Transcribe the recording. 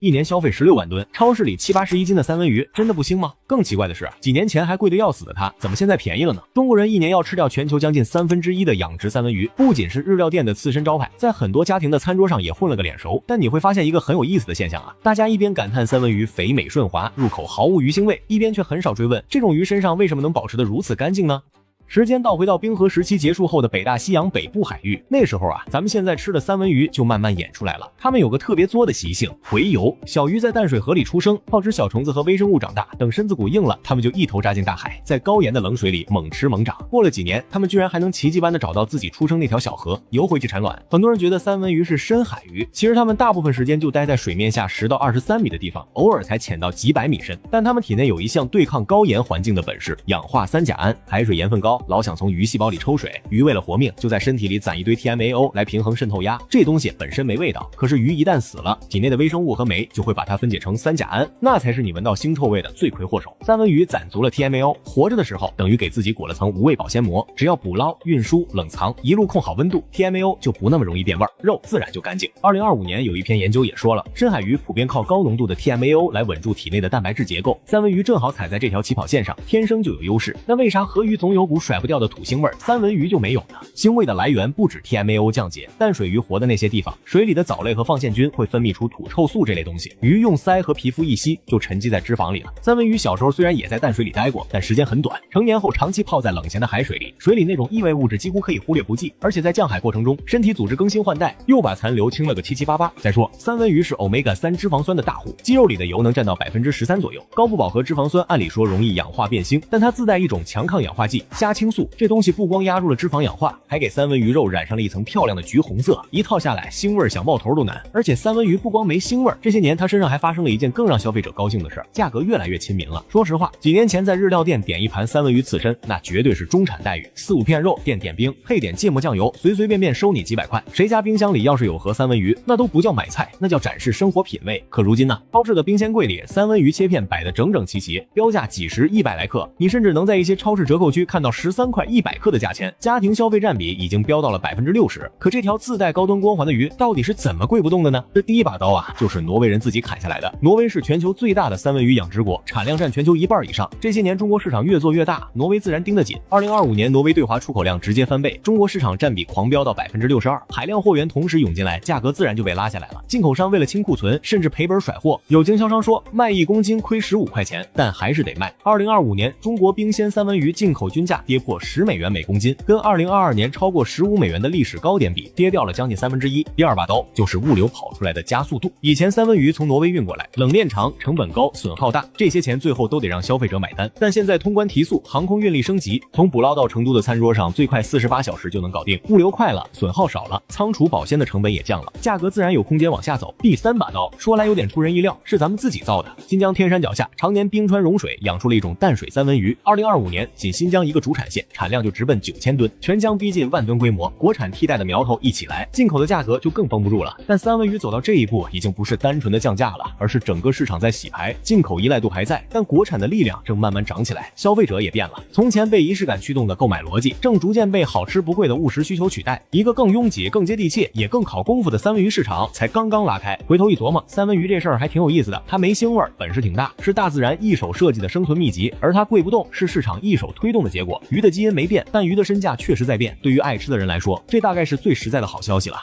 一年消费16万吨，超市里70-80一斤的三文鱼真的不腥吗？更奇怪的是，几年前还贵得要死的它，怎么现在便宜了呢？中国人一年要吃掉全球将近1/3的养殖三文鱼，不仅是日料店的刺身招牌，在很多家庭的餐桌上也混了个脸熟。但你会发现一个很有意思的现象啊，大家一边感叹三文鱼肥美顺滑，入口毫无鱼腥味，一边却很少追问这种鱼身上为什么能保持得如此干净呢？时间倒回到冰河时期结束后的北大西洋北部海域，那时候啊，咱们现在吃的三文鱼就慢慢演出来了。它们有个特别作的习性，洄游。小鱼在淡水河里出生，靠吃小虫子和微生物长大，等身子骨硬了，它们就一头扎进大海，在高盐的冷水里猛吃猛长。过了几年，它们居然还能奇迹般的找到自己出生那条小河，游回去产卵。很多人觉得三文鱼是深海鱼，其实它们大部分时间就待在水面下10到23米的地方，偶尔才潜到几百米深。但它们体内有一项对抗高盐环境的本事，氧化三甲胺。海水盐分高，老想从鱼细胞里抽水，鱼为了活命，就在身体里攒一堆 TMAO 来平衡渗透压。这东西本身没味道，可是鱼一旦死了，体内的微生物和酶就会把它分解成三甲胺，那才是你闻到腥臭味的罪魁祸首。三文鱼攒足了 TMAO， 活着的时候等于给自己裹了层无味保鲜膜，只要捕捞、运输、冷藏，一路控好温度， TMAO 就不那么容易变味，肉自然就干净。2025年有一篇研究也说了，深海鱼普遍靠高浓度的 TMAO 来稳住体内的蛋白质结构，三文鱼正好踩在这条起跑线上，天生就有优势。那为啥河鱼总有股甩不掉的土腥味，三文鱼就没有呢？腥味的来源不止 TMAO 降解，淡水鱼活的那些地方，水里的藻类和放线菌会分泌出土臭素这类东西，鱼用鳃和皮肤一吸，就沉积在脂肪里了。三文鱼小时候虽然也在淡水里待过，但时间很短，成年后长期泡在冷咸的海水里，水里那种异味物质几乎可以忽略不计，而且在降海过程中，身体组织更新换代，又把残留清了个七七八八。再说，三文鱼是 Omega-3脂肪酸的大户，肌肉里的油能占到13%左右。高不饱和脂肪酸按理说容易氧化变腥，但它自带一种强抗氧化剂虾青素，这东西不光压入了脂肪氧化，还给三文鱼肉染上了一层漂亮的橘红色，一套下来腥味想冒头都难。而且三文鱼不光没腥味，这些年它身上还发生了一件更让消费者高兴的事，价格越来越亲民了。说实话，几年前在日料店点一盘三文鱼刺身，那绝对是中产待遇，4-5片肉，垫点冰，配点芥末酱油，随随便便收你几百块。谁家冰箱里要是有盒三文鱼，那都不叫买菜，那叫展示生活品味。可如今呢，超市的冰鲜柜里三文鱼切片摆得整整齐齐，标价几十、100来克，你甚至能在一些超市折扣区看到13块100克的价钱，家庭消费占比已经飙到了60%。可这条自带高端光环的鱼到底是怎么贵不动的呢？这第一把刀啊，就是挪威人自己砍下来的。挪威是全球最大的三文鱼养殖国，产量占全球1半以上。这些年中国市场越做越大，挪威自然盯得紧。2025年挪威对华出口量直接翻倍，中国市场占比狂飙到62%，海量货源同时涌进来，价格自然就被拉下来了。进口商为了清库存，甚至赔本甩货。有经销商说卖1公斤亏15块钱，但还是得卖。2025年中国冰鲜三文鱼进口均价跌破10美元每公斤，跟2022年超过15美元的历史高点比，跌掉了将近1/3。第二把刀就是物流跑出来的加速度。以前三文鱼从挪威运过来，冷链长，成本高，损耗大，这些钱最后都得让消费者买单。但现在通关提速，航空运力升级，从捕捞到成都的餐桌上最快48小时就能搞定，物流快了，损耗少了，仓储保鲜的成本也降了，价格自然有空间往下走。第三把刀说来有点出人意料，是咱们自己造的。新疆天山脚下常年冰川融水，养出了一种淡水三文鱼。2025年仅新疆一个主产线产量就直奔9000吨，全疆逼近10000吨规模，国产替代的苗头一起来，进口的价格就更绷不住了。但三文鱼走到这一步，已经不是单纯的降价了，而是整个市场在洗牌，进口依赖度还在，但国产的力量正慢慢涨起来，消费者也变了。从前被仪式感驱动的购买逻辑，正逐渐被好吃不贵的务实需求取代，一个更拥挤、更接地气，也更考功夫的三文鱼市场才刚刚拉开。回头一琢磨，三文鱼这事儿还挺有意思的，它没腥味，本事挺大，是大自然一手设计的生存秘籍，而它贵不动，是市场一手推动的结果。鱼的基因没变，但鱼的身价确实在变。对于爱吃的人来说，这大概是最实在的好消息了。